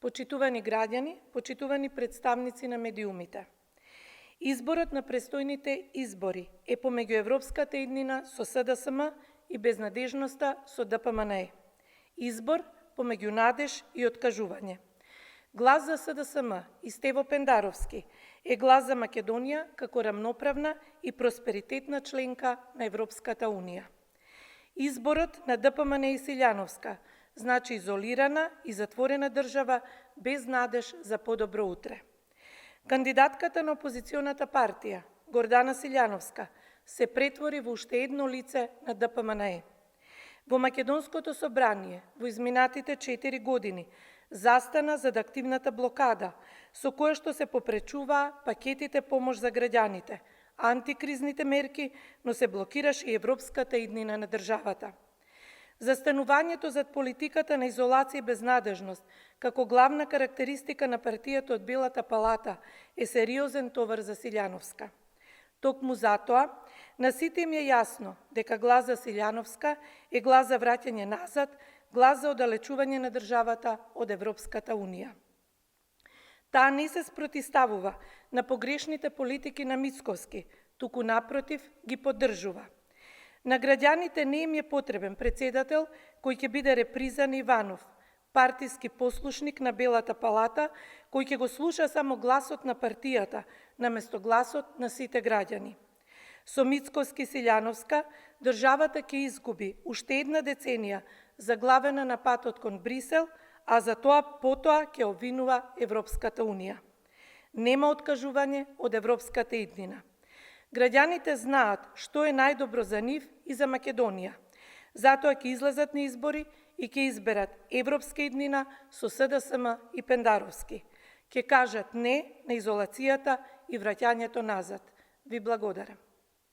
Почитувани граѓани, почитувани представници на медиумите. Изборот на престојните избори е помеѓу Европската иднина со СДСМ и безнадежноста со ДПМНЕ. Избор помеѓу надеж и откажување. Глас за СДСМ и Стево Пендаровски е глас за Македонија како рамноправна и просперитетна членка на Европската Унија. Изборот на ДПМНЕ и Силјановска значи изолирана и затворена држава без надеж за подобро утре. Кандидатката на опозиционата партија, Гордана Силјановска, се претвори во уште едно лице на ДПМНЕ. Во Македонското собрание во изминатите 4 години застана зад активната блокада, со која што се попречуваа пакетите помош за граѓаните, антикризните мерки, но се блокираше и европската иднина на државата. Застанувањето зад политиката на изолација и безнадежност, како главна карактеристика на партијата од Белата палата, е сериозен товар за Силјановска. Токму затоа, на сите им е јасно дека глас за Силјановска е глас за враќање назад, глас за оддалечување на државата од Европската Унија. Таа не се спротиставува на погрешните политики на Мицковски, туку напротив ги поддржува. На граѓаните не им е потребен председател кој ќе биде реприза на Иванов, партиски послушник на Белата палата, кој ќе го слуша само гласот на партијата, наместо гласот на сите граѓани. Со Мицковски Силјановска, државата ќе изгуби уште една деценија заглавена на патот кон Брисел, а за тоа потоа ќе обвинува Европската Унија. Нема откажување од европската иднина. Граѓаните знаат што е најдобро за нив и за Македонија. Затоа ќе излезат на избори и ќе изберат европска иднина со СДСМ и Пендаровски. Ќе кажат не на изолацијата и враќањето назад. Ви благодарам.